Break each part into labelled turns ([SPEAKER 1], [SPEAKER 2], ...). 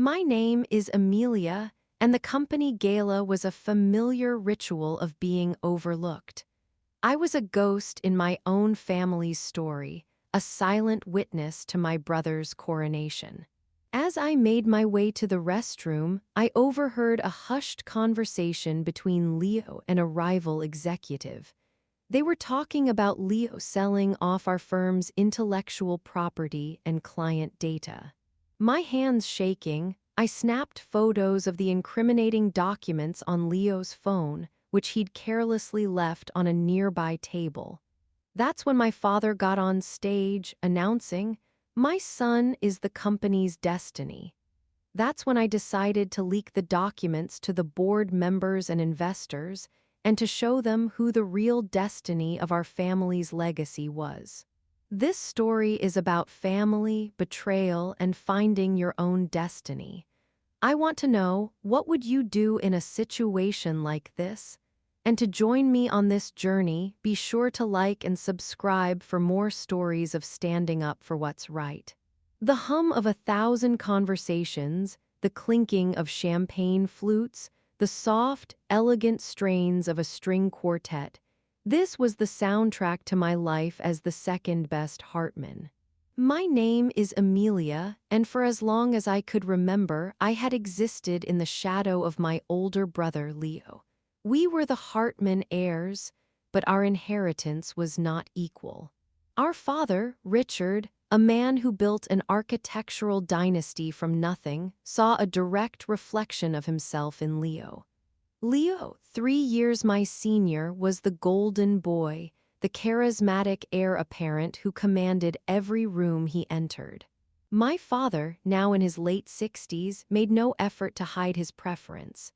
[SPEAKER 1] My name is Amelia, and the company Gala was a familiar ritual of being overlooked. I was a ghost in my own family's story, a silent witness to my brother's coronation. As I made my way to the restroom, I overheard a hushed conversation between Leo and a rival executive. They were talking about Leo selling off our firm's intellectual property and client data. My hands shaking, I snapped photos of the incriminating documents on Leo's phone, which he'd carelessly left on a nearby table. That's when my father got on stage, announcing, "My son is the company's destiny." That's when I decided to leak the documents to the board members and investors, and to show them who the real destiny of our family's legacy was. This story is about family, betrayal, and finding your own destiny. I want to know, what would you do in a situation like this? And to join me on this journey, be sure to like and subscribe for more stories of standing up for what's right. The hum of 1,000 conversations, the clinking of champagne flutes, the soft, elegant strains of a string quartet. This was the soundtrack to my life as the second-best Hartman. My name is Amelia, and for as long as I could remember, I had existed in the shadow of my older brother Leo. We were the Hartman heirs, but our inheritance was not equal. Our father, Richard, a man who built an architectural dynasty from nothing, saw a direct reflection of himself in Leo. Leo, 3 years my senior, was the golden boy, the charismatic heir apparent who commanded every room he entered. My father, now in his late 60s, made no effort to hide his preference.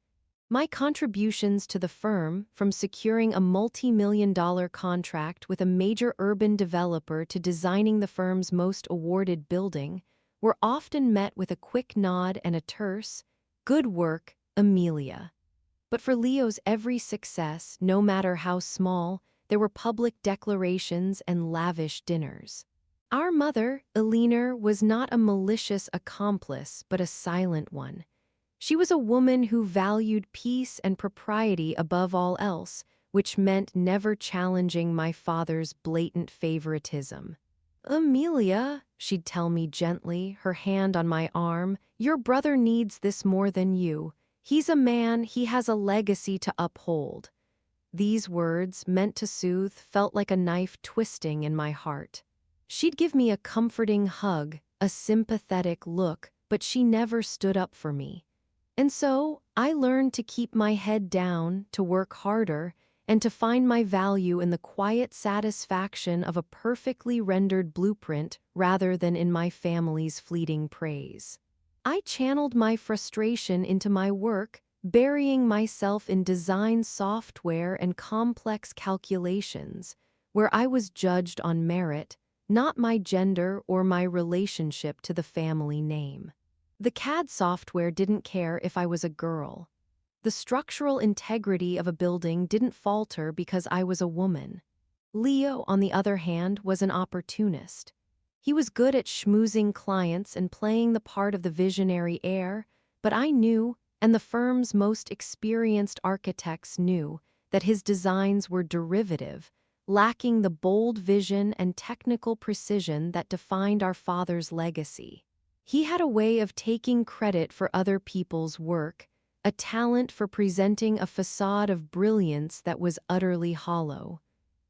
[SPEAKER 1] My contributions to the firm, from securing a multi-million-dollar contract with a major urban developer to designing the firm's most awarded building, were often met with a quick nod and a terse, "Good work, Amelia." But for Leo's every success, no matter how small, there were public declarations and lavish dinners. Our mother, Eleanor, was not a malicious accomplice, but a silent one. She was a woman who valued peace and propriety above all else, which meant never challenging my father's blatant favoritism. "Amelia," she'd tell me gently, her hand on my arm, "your brother needs this more than you. He's a man, he has a legacy to uphold." These words, meant to soothe, felt like a knife twisting in my heart. She'd give me a comforting hug, a sympathetic look, but she never stood up for me. And so, I learned to keep my head down, to work harder, and to find my value in the quiet satisfaction of a perfectly rendered blueprint rather than in my family's fleeting praise. I channeled my frustration into my work, burying myself in design software and complex calculations, where I was judged on merit, not my gender or my relationship to the family name. The CAD software didn't care if I was a girl. The structural integrity of a building didn't falter because I was a woman. Leo, on the other hand, was an opportunist. He was good at schmoozing clients and playing the part of the visionary heir, but I knew, and the firm's most experienced architects knew, that his designs were derivative, lacking the bold vision and technical precision that defined our father's legacy. He had a way of taking credit for other people's work, a talent for presenting a facade of brilliance that was utterly hollow.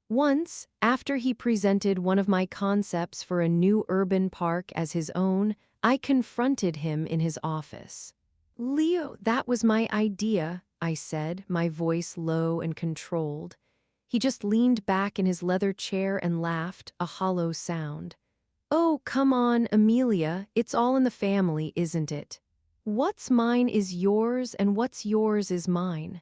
[SPEAKER 1] Once, after he presented one of my concepts for a new urban park as his own, I confronted him in his office. "Leo, that was my idea," I said, my voice low and controlled. He just leaned back in his leather chair and laughed, a hollow sound. "Oh, come on, Amelia, it's all in the family, isn't it? What's mine is yours, and what's yours is mine."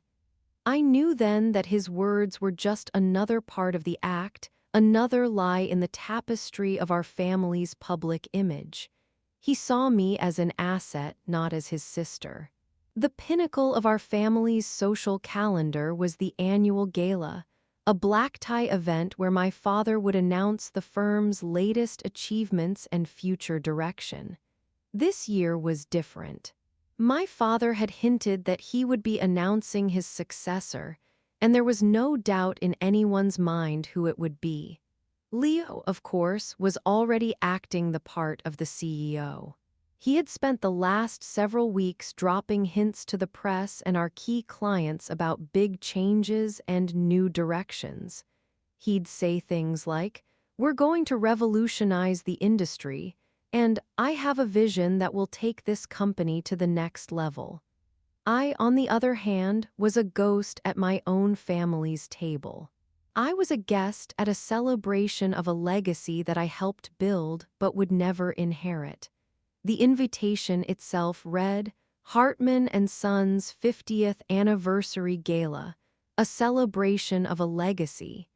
[SPEAKER 1] I knew then that his words were just another part of the act, another lie in the tapestry of our family's public image. He saw me as an asset, not as his sister. The pinnacle of our family's social calendar was the annual gala, a black-tie event where my father would announce the firm's latest achievements and future direction. This year was different. My father had hinted that he would be announcing his successor, and there was no doubt in anyone's mind who it would be. Leo, of course, was already acting the part of the CEO. He had spent the last several weeks dropping hints to the press and our key clients about big changes and new directions. He'd say things like, "We're going to revolutionize the industry," and "I have a vision that will take this company to the next level." I, on the other hand, was a ghost at my own family's table. I was a guest at a celebration of a legacy that I helped build but would never inherit. The invitation itself read, "Hartman and Sons' 50th Anniversary Gala, a celebration of a legacy."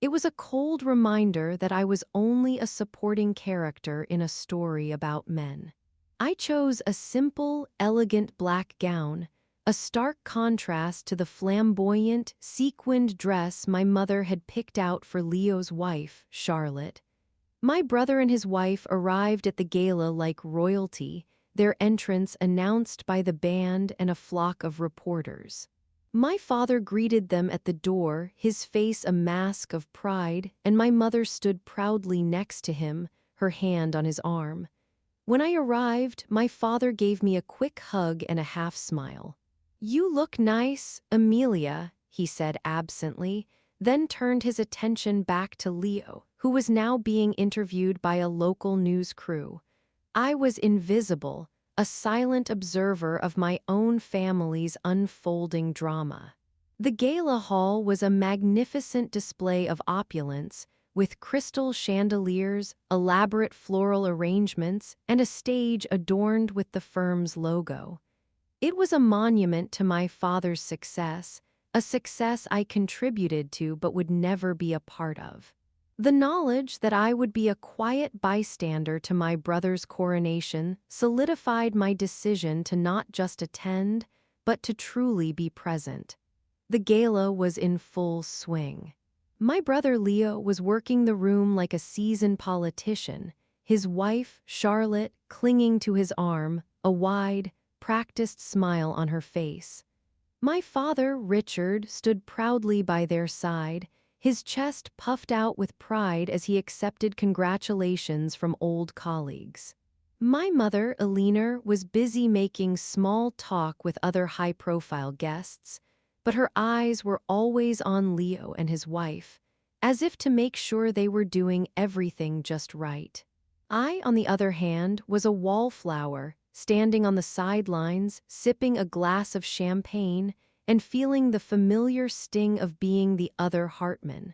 [SPEAKER 1] It was a cold reminder that I was only a supporting character in a story about men. I chose a simple, elegant black gown, a stark contrast to the flamboyant, sequined dress my mother had picked out for Leo's wife, Charlotte. My brother and his wife arrived at the gala like royalty, their entrance announced by the band and a flock of reporters. My father greeted them at the door, his face a mask of pride, and my mother stood proudly next to him, her hand on his arm. When I arrived, my father gave me a quick hug and a half-smile. "You look nice, Amelia," he said absently, then turned his attention back to Leo, who was now being interviewed by a local news crew. I was invisible, a silent observer of my own family's unfolding drama. The gala hall was a magnificent display of opulence, with crystal chandeliers, elaborate floral arrangements, and a stage adorned with the firm's logo. It was a monument to my father's success, a success I contributed to but would never be a part of. The knowledge that I would be a quiet bystander to my brother's coronation solidified my decision to not just attend, but to truly be present. The gala was in full swing. My brother Leo was working the room like a seasoned politician, his wife, Charlotte, clinging to his arm, a wide, practiced smile on her face. My father, Richard, stood proudly by their side, his chest puffed out with pride as he accepted congratulations from old colleagues. My mother, Eleanor, was busy making small talk with other high-profile guests, but her eyes were always on Leo and his wife, as if to make sure they were doing everything just right. I, on the other hand, was a wallflower, standing on the sidelines, sipping a glass of champagne, and feeling the familiar sting of being the other Hartman.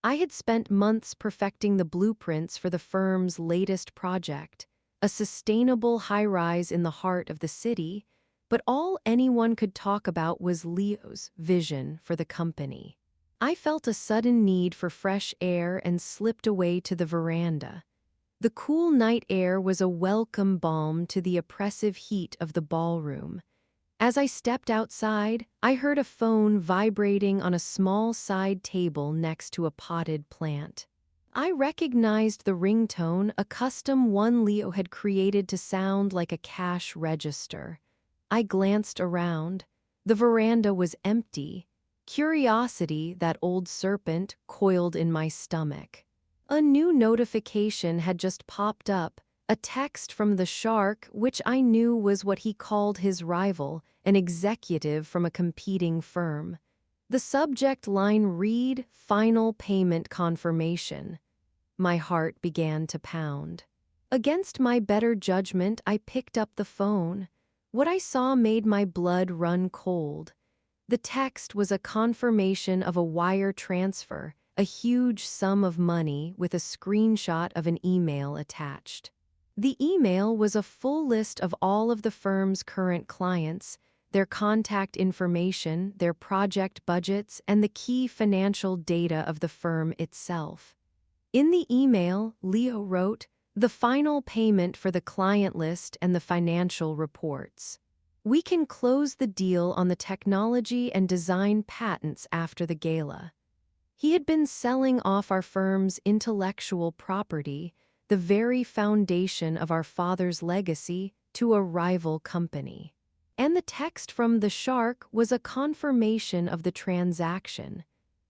[SPEAKER 1] I had spent months perfecting the blueprints for the firm's latest project, a sustainable high-rise in the heart of the city, but all anyone could talk about was Leo's vision for the company. I felt a sudden need for fresh air and slipped away to the veranda. The cool night air was a welcome balm to the oppressive heat of the ballroom. As I stepped outside, I heard a phone vibrating on a small side table next to a potted plant. I recognized the ringtone, a custom one Leo had created to sound like a cash register. I glanced around. The veranda was empty. Curiosity, that old serpent, coiled in my stomach. A new notification had just popped up, a text from the shark, which I knew was what he called his rival, an executive from a competing firm. The subject line read, "Final payment confirmation." My heart began to pound. Against my better judgment, I picked up the phone. What I saw made my blood run cold. The text was a confirmation of a wire transfer, a huge sum of money with a screenshot of an email attached. The email was a full list of all of the firm's current clients, their contact information, their project budgets, and the key financial data of the firm itself. In the email, Leo wrote, "The final payment for the client list and the financial reports. We can close the deal on the technology and design patents after the gala." He had been selling off our firm's intellectual property, the very foundation of our father's legacy, to a rival company. And the text from the shark was a confirmation of the transaction.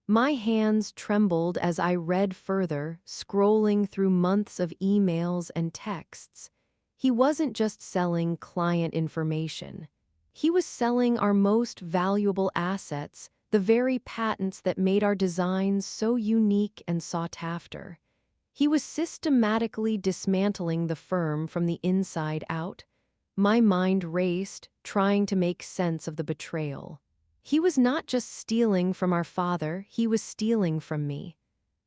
[SPEAKER 1] My hands trembled as I read further, scrolling through months of emails and texts. He wasn't just selling client information. He was selling our most valuable assets, the very patents that made our designs so unique and sought after. He was systematically dismantling the firm from the inside out. My mind raced, trying to make sense of the betrayal. He was not just stealing from our father, he was stealing from me.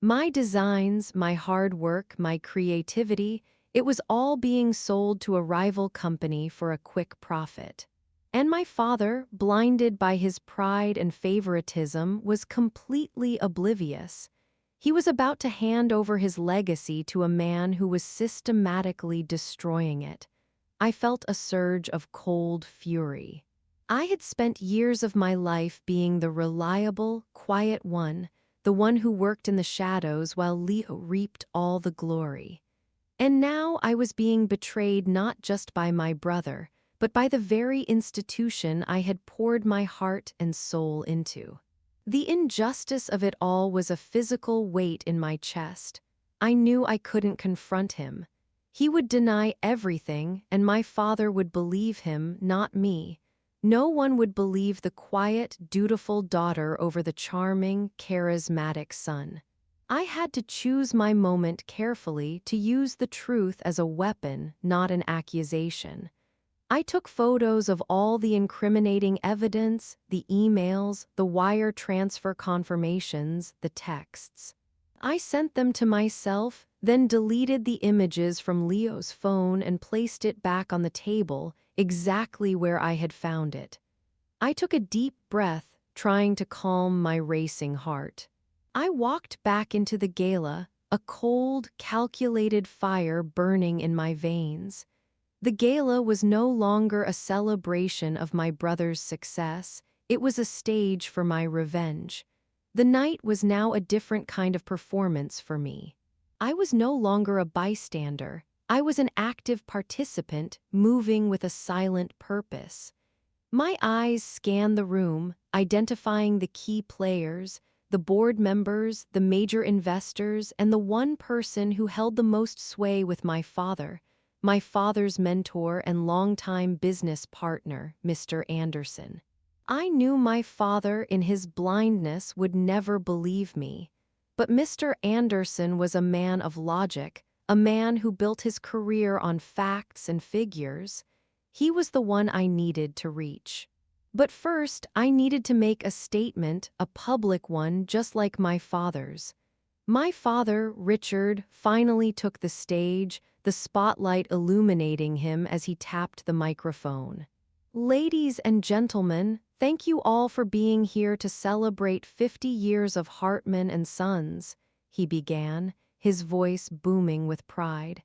[SPEAKER 1] My designs, my hard work, my creativity, it was all being sold to a rival company for a quick profit. And my father, blinded by his pride and favoritism, was completely oblivious. He was about to hand over his legacy to a man who was systematically destroying it. I felt a surge of cold fury. I had spent years of my life being the reliable, quiet one, the one who worked in the shadows while Leo reaped all the glory. And now I was being betrayed not just by my brother, but by the very institution I had poured my heart and soul into. The injustice of it all was a physical weight in my chest. I knew I couldn't confront him. He would deny everything, and my father would believe him, not me. No one would believe the quiet, dutiful daughter over the charming, charismatic son. I had to choose my moment carefully to use the truth as a weapon, not an accusation. I took photos of all the incriminating evidence, the emails, the wire transfer confirmations, the texts. I sent them to myself, then deleted the images from Leo's phone and placed it back on the table, exactly where I had found it. I took a deep breath, trying to calm my racing heart. I walked back into the gala, a cold, calculated fire burning in my veins. The gala was no longer a celebration of my brother's success, it was a stage for my revenge. The night was now a different kind of performance for me. I was no longer a bystander, I was an active participant, moving with a silent purpose. My eyes scanned the room, identifying the key players, the board members, the major investors, and the one person who held the most sway with my father's mentor and longtime business partner, Mr. Anderson. I knew my father, in his blindness, would never believe me. But Mr. Anderson was a man of logic, a man who built his career on facts and figures. He was the one I needed to reach. But first, I needed to make a statement, a public one, just like my father's. My father, Richard, finally took the stage, the spotlight illuminating him as he tapped the microphone. Ladies and gentlemen, thank you all for being here to celebrate 50 years of Hartman and Sons, he began, his voice booming with pride.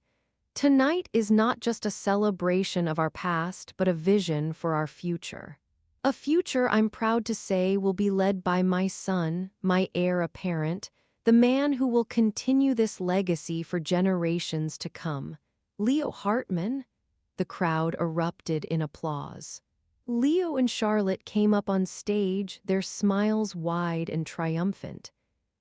[SPEAKER 1] Tonight is not just a celebration of our past, but a vision for our future. A future I'm proud to say will be led by my son, my heir apparent, the man who will continue this legacy for generations to come. Leo Hartman? The crowd erupted in applause. Leo and Charlotte came up on stage, their smiles wide and triumphant.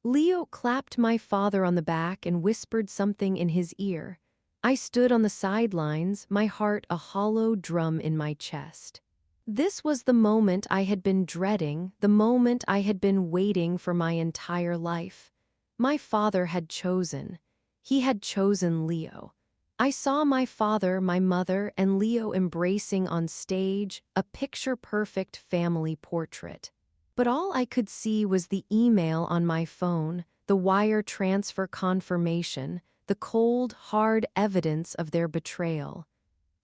[SPEAKER 1] Leo clapped my father on the back and whispered something in his ear. I stood on the sidelines, my heart a hollow drum in my chest. This was the moment I had been dreading, the moment I had been waiting for my entire life. My father had chosen. He had chosen Leo. I saw my father, my mother, and Leo embracing on stage, a picture-perfect family portrait. But all I could see was the email on my phone, the wire transfer confirmation, the cold, hard evidence of their betrayal.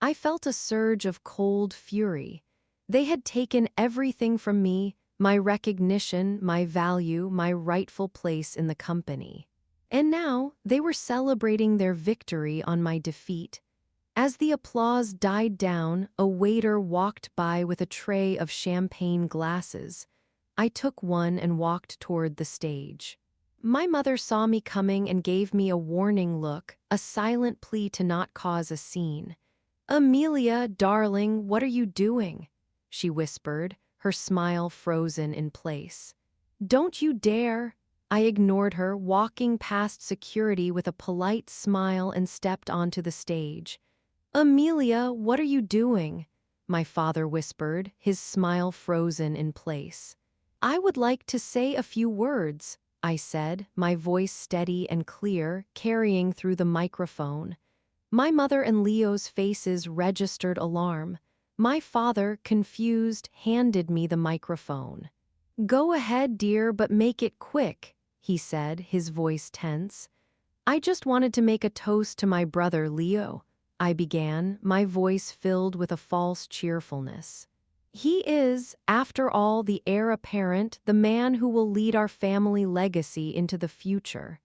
[SPEAKER 1] I felt a surge of cold fury. They had taken everything from me, my recognition, my value, my rightful place in the company. And now, they were celebrating their victory on my defeat. As the applause died down, a waiter walked by with a tray of champagne glasses. I took one and walked toward the stage. My mother saw me coming and gave me a warning look, a silent plea to not cause a scene. "Amelia, darling, what are you doing?" she whispered, her smile frozen in place. Don't you dare! I ignored her, walking past security with a polite smile and stepped onto the stage. Amelia, what are you doing? My father whispered, his smile frozen in place. I would like to say a few words, I said, my voice steady and clear, carrying through the microphone. My mother and Leo's faces registered alarm. My father, confused, handed me the microphone. Go ahead, dear, but make it quick, he said, his voice tense. I just wanted to make a toast to my brother Leo, I began, my voice filled with a false cheerfulness. He is, after all, the heir apparent, the man who will lead our family legacy into the future.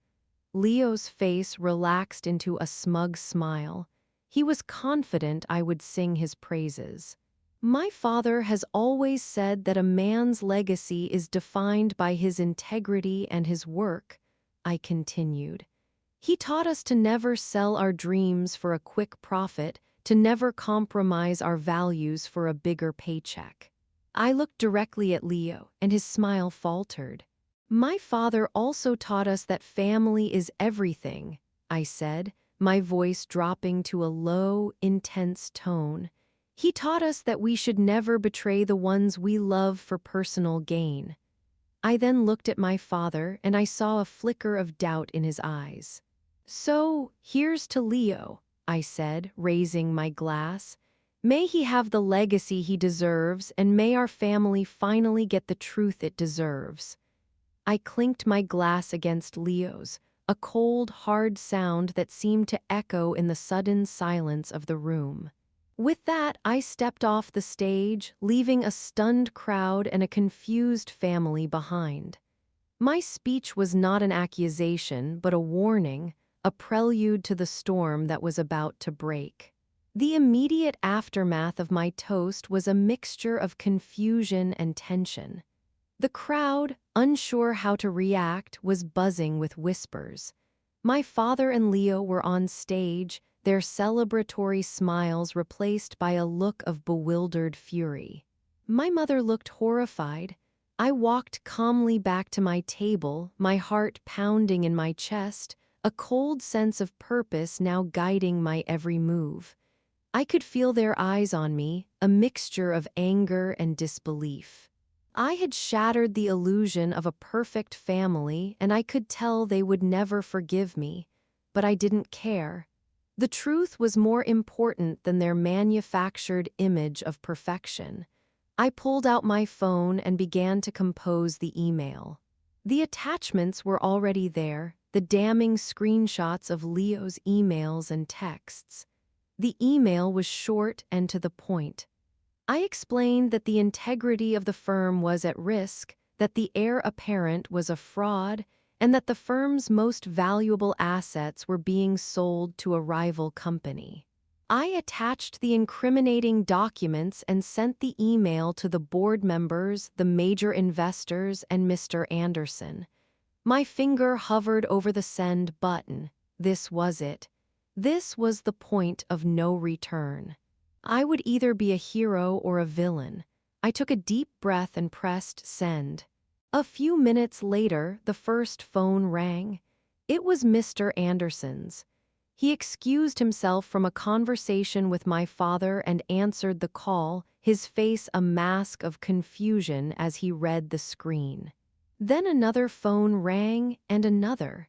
[SPEAKER 1] Leo's face relaxed into a smug smile. He was confident I would sing his praises. My father has always said that a man's legacy is defined by his integrity and his work, I continued. He taught us to never sell our dreams for a quick profit, to never compromise our values for a bigger paycheck. I looked directly at Leo, and his smile faltered. My father also taught us that family is everything, I said, my voice dropping to a low, intense tone. He taught us that we should never betray the ones we love for personal gain. I then looked at my father, and I saw a flicker of doubt in his eyes. So, here's to Leo, I said, raising my glass. May he have the legacy he deserves, and may our family finally get the truth it deserves. I clinked my glass against Leo's, a cold, hard sound that seemed to echo in the sudden silence of the room. With that, I stepped off the stage, leaving a stunned crowd and a confused family behind. My speech was not an accusation, but a warning, a prelude to the storm that was about to break. The immediate aftermath of my toast was a mixture of confusion and tension. The crowd, unsure how to react, was buzzing with whispers. My father and Leo were on stage, their celebratory smiles replaced by a look of bewildered fury. My mother looked horrified. I walked calmly back to my table, my heart pounding in my chest, a cold sense of purpose now guiding my every move. I could feel their eyes on me, a mixture of anger and disbelief. I had shattered the illusion of a perfect family, and I could tell they would never forgive me, but I didn't care. The truth was more important than their manufactured image of perfection. I pulled out my phone and began to compose the email. The attachments were already there, the damning screenshots of Leo's emails and texts. The email was short and to the point. I explained that the integrity of the firm was at risk, that the heir apparent was a fraud, and that the firm's most valuable assets were being sold to a rival company. I attached the incriminating documents and sent the email to the board members, the major investors, and Mr. Anderson. My finger hovered over the send button. This was it. This was the point of no return. I would either be a hero or a villain. I took a deep breath and pressed send. A few minutes later, the first phone rang. It was Mr. Anderson's. He excused himself from a conversation with my father and answered the call, his face a mask of confusion as he read the screen. Then another phone rang and another.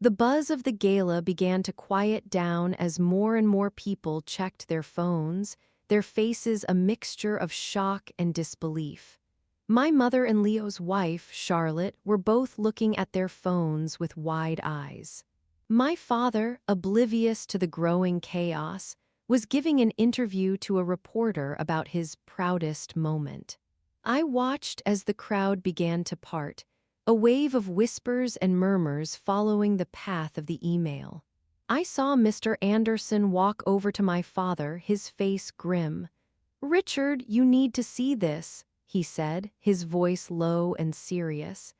[SPEAKER 1] The buzz of the gala began to quiet down as more and more people checked their phones, their faces a mixture of shock and disbelief. My mother and Leo's wife, Charlotte, were both looking at their phones with wide eyes. My father, oblivious to the growing chaos, was giving an interview to a reporter about his proudest moment. I watched as the crowd began to part, a wave of whispers and murmurs following the path of the email. I saw Mr. Anderson walk over to my father, his face grim. "Richard, you need to see this," he said, his voice low and serious.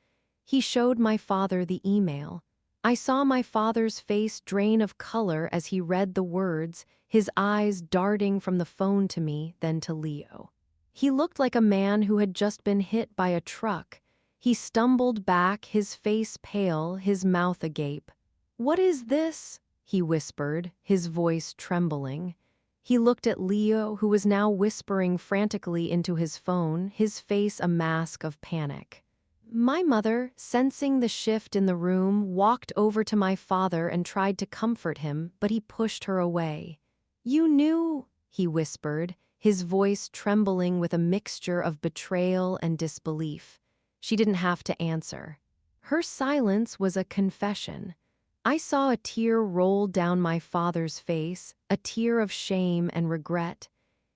[SPEAKER 1] He showed my father the email. I saw my father's face drain of color as he read the words, his eyes darting from the phone to me, then to Leo. He looked like a man who had just been hit by a truck. He stumbled back, his face pale, his mouth agape. "What is this?" he whispered, his voice trembling. He looked at Leo, who was now whispering frantically into his phone, his face a mask of panic. My mother, sensing the shift in the room, walked over to my father and tried to comfort him, but he pushed her away. "You knew," he whispered, his voice trembling with a mixture of betrayal and disbelief. She didn't have to answer. Her silence was a confession. I saw a tear roll down my father's face, a tear of shame and regret.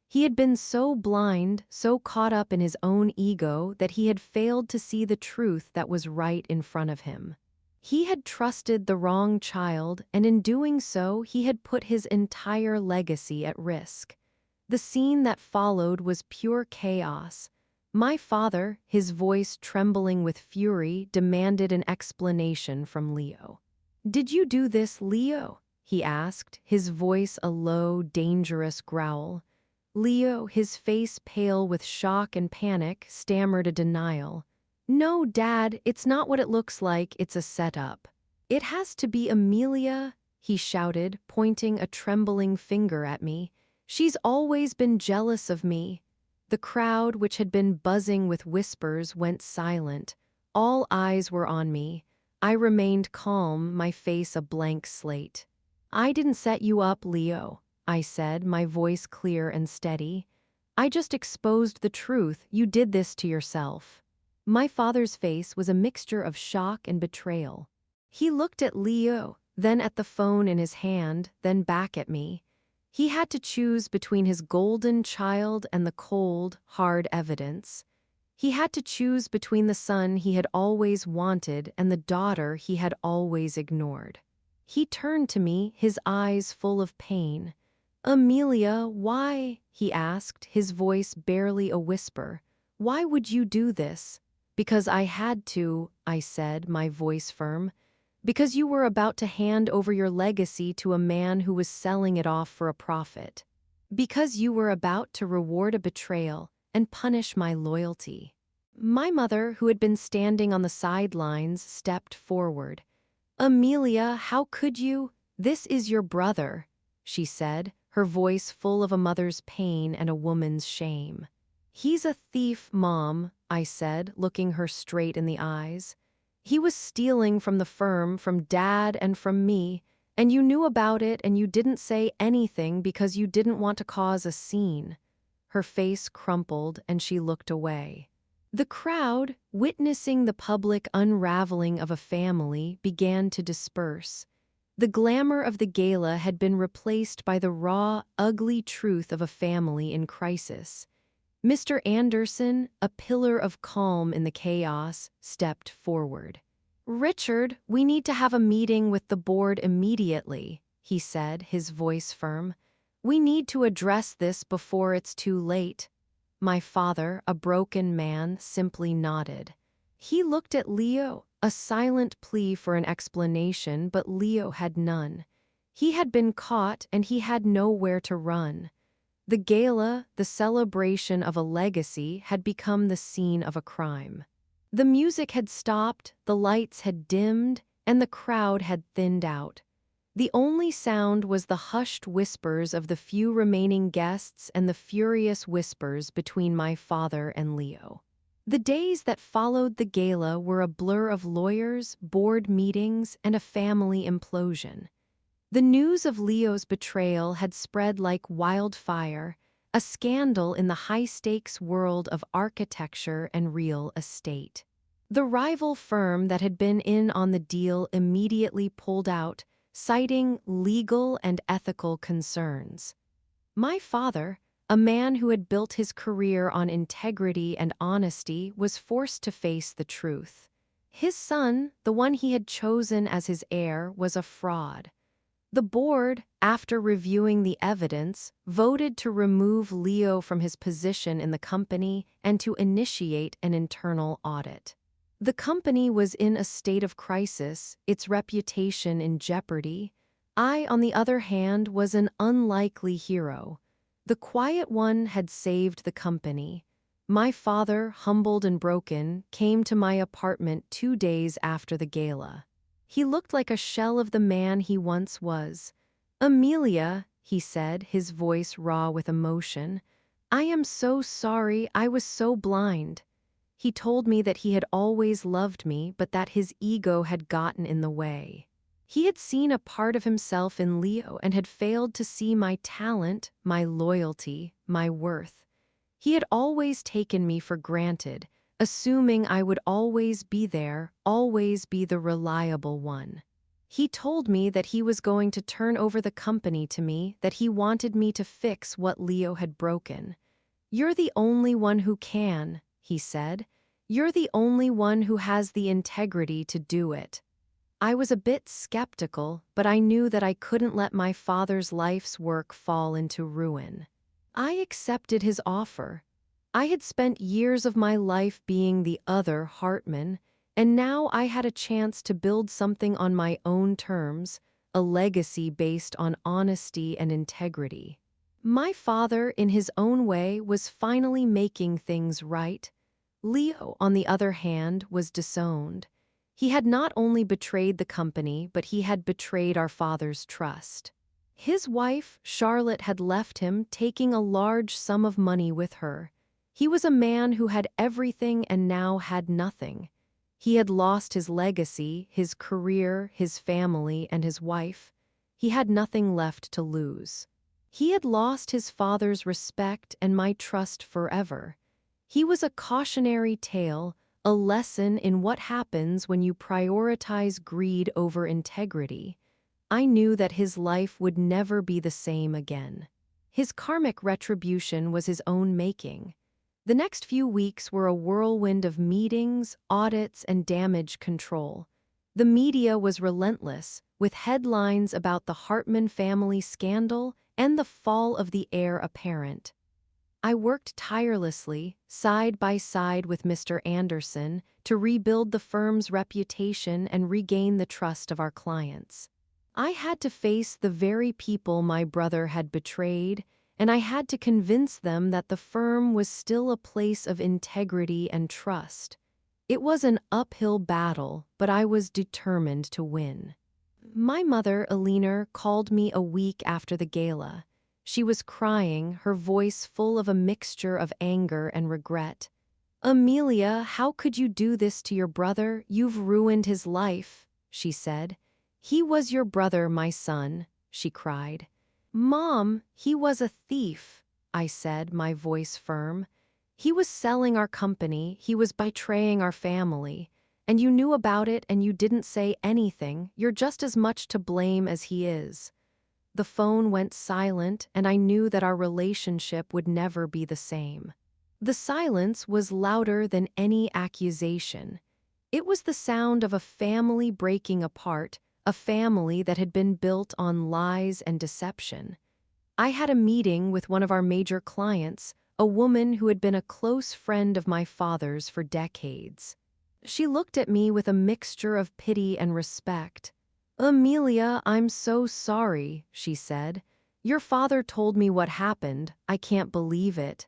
[SPEAKER 1] He had been so blind, so caught up in his own ego, that he had failed to see the truth that was right in front of him. He had trusted the wrong child, and in doing so, he had put his entire legacy at risk. The scene that followed was pure chaos. My father, his voice trembling with fury, demanded an explanation from Leo. "Did you do this, Leo?" he asked, his voice a low, dangerous growl. Leo, his face pale with shock and panic, stammered a denial. "No, Dad, it's not what it looks like, it's a setup." "It has to be Amelia," he shouted, pointing a trembling finger at me. "She's always been jealous of me." The crowd, which had been buzzing with whispers, went silent. All eyes were on me. I remained calm, my face a blank slate. "I didn't set you up, Leo," I said, my voice clear and steady. "I just exposed the truth. You did this to yourself." My father's face was a mixture of shock and betrayal. He looked at Leo, then at the phone in his hand, then back at me. He had to choose between his golden child and the cold, hard evidence. He had to choose between the son he had always wanted and the daughter he had always ignored. He turned to me, his eyes full of pain. "Amelia, why?" he asked, his voice barely a whisper. "Why would you do this?" "Because I had to," I said, my voice firm. "Because you were about to hand over your legacy to a man who was selling it off for a profit. Because you were about to reward a betrayal and punish my loyalty." My mother, who had been standing on the sidelines, stepped forward. "Amelia, how could you? This is your brother," she said, her voice full of a mother's pain and a woman's shame. "He's a thief, Mom," I said, looking her straight in the eyes. "He was stealing from the firm, from Dad and from me, and you knew about it and you didn't say anything because you didn't want to cause a scene." Her face crumpled and she looked away. The crowd, witnessing the public unraveling of a family, began to disperse. The glamour of the gala had been replaced by the raw, ugly truth of a family in crisis. Mr. Anderson, a pillar of calm in the chaos, stepped forward. "Richard, we need to have a meeting with the board immediately," he said, his voice firm. "We need to address this before it's too late." My father, a broken man, simply nodded. He looked at Leo, a silent plea for an explanation, but Leo had none. He had been caught and he had nowhere to run. The gala, the celebration of a legacy, had become the scene of a crime. The music had stopped, the lights had dimmed, and the crowd had thinned out. The only sound was the hushed whispers of the few remaining guests and the furious whispers between my father and Leo. The days that followed the gala were a blur of lawyers, board meetings, and a family implosion. The news of Leo's betrayal had spread like wildfire, a scandal in the high-stakes world of architecture and real estate. The rival firm that had been in on the deal immediately pulled out, citing legal and ethical concerns. My father, a man who had built his career on integrity and honesty, was forced to face the truth. His son, the one he had chosen as his heir, was a fraud. The board, after reviewing the evidence, voted to remove Leo from his position in the company and to initiate an internal audit. The company was in a state of crisis, its reputation in jeopardy. I, on the other hand, was an unlikely hero. The quiet one had saved the company. My father, humbled and broken, came to my apartment 2 days after the gala. He looked like a shell of the man he once was. "Amelia," he said, his voice raw with emotion, "I am so sorry, I was so blind." He told me that he had always loved me, but that his ego had gotten in the way. He had seen a part of himself in Leo and had failed to see my talent, my loyalty, my worth. He had always taken me for granted, assuming I would always be there, always be the reliable one. He told me that he was going to turn over the company to me, that he wanted me to fix what Leo had broken. "You're the only one who can," he said. "You're the only one who has the integrity to do it." I was a bit skeptical, but I knew that I couldn't let my father's life's work fall into ruin. I accepted his offer. I had spent years of my life being the other Hartman, and now I had a chance to build something on my own terms, a legacy based on honesty and integrity. My father, in his own way, was finally making things right. Leo, on the other hand, was disowned. He had not only betrayed the company, but he had betrayed our father's trust. His wife, Charlotte, had left him, taking a large sum of money with her. He was a man who had everything and now had nothing. He had lost his legacy, his career, his family, and his wife. He had nothing left to lose. He had lost his father's respect and my trust forever. He was a cautionary tale, a lesson in what happens when you prioritize greed over integrity. I knew that his life would never be the same again. His karmic retribution was his own making. The next few weeks were a whirlwind of meetings, audits, and damage control. The media was relentless, with headlines about the Hartman family scandal and the fall of the heir apparent. I worked tirelessly, side by side with Mr. Anderson, to rebuild the firm's reputation and regain the trust of our clients. I had to face the very people my brother had betrayed, and I had to convince them that the firm was still a place of integrity and trust. It was an uphill battle, but I was determined to win. My mother, Eleanor, called me a week after the gala. She was crying, her voice full of a mixture of anger and regret. "Amelia, how could you do this to your brother? You've ruined his life," she said. "He was your brother, my son," she cried. "Mom, he was a thief," I said, my voice firm. "He was selling our company, he was betraying our family. And you knew about it and you didn't say anything. You're just as much to blame as he is." The phone went silent, and I knew that our relationship would never be the same. The silence was louder than any accusation. It was the sound of a family breaking apart, a family that had been built on lies and deception. I had a meeting with one of our major clients, a woman who had been a close friend of my father's for decades. She looked at me with a mixture of pity and respect. "Amelia, I'm so sorry," she said. "Your father told me what happened. I can't believe it."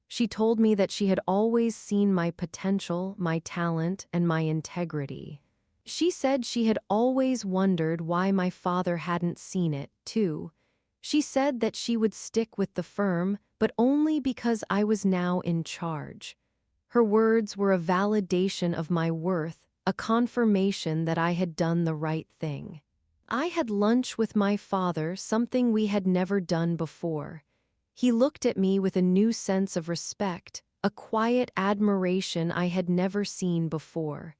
[SPEAKER 1] She told me that she had always seen my potential, my talent, and my integrity. She said she had always wondered why my father hadn't seen it, too. She said that she would stick with the firm, but only because I was now in charge. Her words were a validation of my worth, a confirmation that I had done the right thing. I had lunch with my father, something we had never done before. He looked at me with a new sense of respect, a quiet admiration I had never seen before.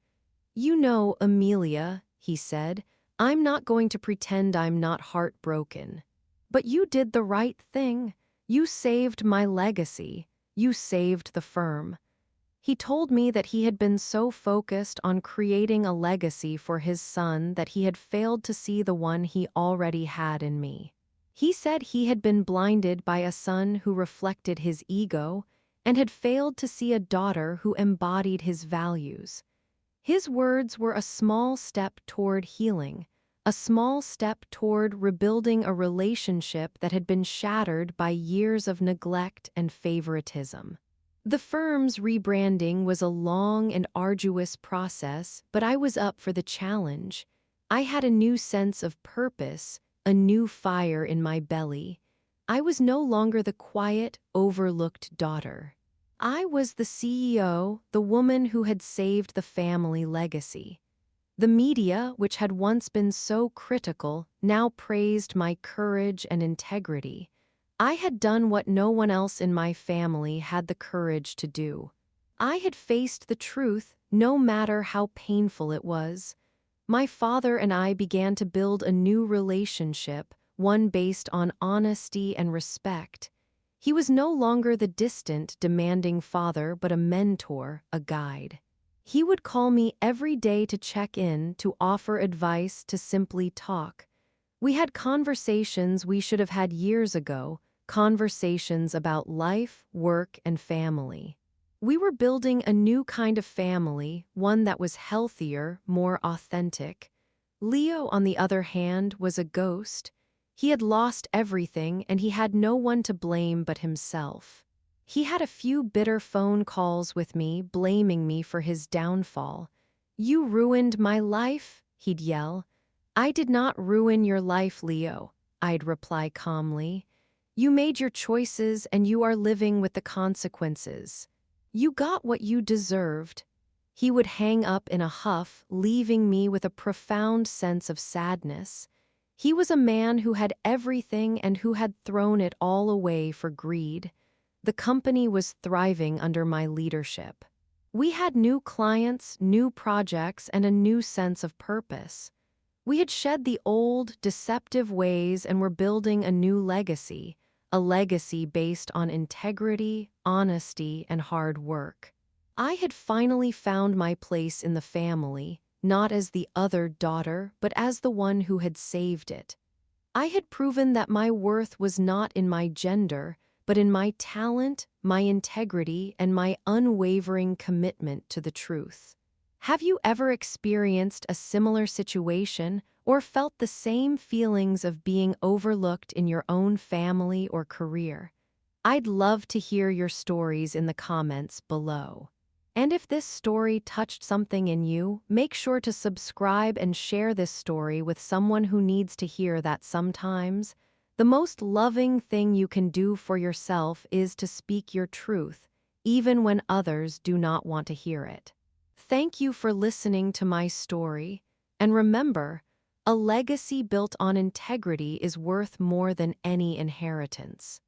[SPEAKER 1] "You know, Amelia," he said, "I'm not going to pretend I'm not heartbroken. But you did the right thing. You saved my legacy. You saved the firm." He told me that he had been so focused on creating a legacy for his son that he had failed to see the one he already had in me. He said he had been blinded by a son who reflected his ego and had failed to see a daughter who embodied his values. His words were a small step toward healing, a small step toward rebuilding a relationship that had been shattered by years of neglect and favoritism. The firm's rebranding was a long and arduous process, but I was up for the challenge. I had a new sense of purpose, a new fire in my belly. I was no longer the quiet, overlooked daughter. I was the CEO, the woman who had saved the family legacy. The media, which had once been so critical, now praised my courage and integrity. I had done what no one else in my family had the courage to do. I had faced the truth, no matter how painful it was. My father and I began to build a new relationship, one based on honesty and respect. He was no longer the distant, demanding father, but a mentor, a guide. He would call me every day to check in, to offer advice, to simply talk. We had conversations we should have had years ago, conversations about life, work, and family. We were building a new kind of family, one that was healthier, more authentic. Leo, on the other hand, was a ghost. He had lost everything, and he had no one to blame but himself. He had a few bitter phone calls with me, blaming me for his downfall. "You ruined my life," he'd yell. "I did not ruin your life, Leo," I'd reply calmly. "You made your choices and you are living with the consequences. You got what you deserved." He would hang up in a huff, leaving me with a profound sense of sadness. He was a man who had everything and who had thrown it all away for greed. The company was thriving under my leadership. We had new clients, new projects, and a new sense of purpose. We had shed the old, deceptive ways and were building a new legacy, a legacy based on integrity, honesty, and hard work. I had finally found my place in the family, not as the other daughter, but as the one who had saved it. I had proven that my worth was not in my gender, but in my talent, my integrity, and my unwavering commitment to the truth. Have you ever experienced a similar situation or felt the same feelings of being overlooked in your own family or career? I'd love to hear your stories in the comments below. And if this story touched something in you, make sure to subscribe and share this story with someone who needs to hear that sometimes. The most loving thing you can do for yourself is to speak your truth, even when others do not want to hear it. Thank you for listening to my story, and remember, a legacy built on integrity is worth more than any inheritance.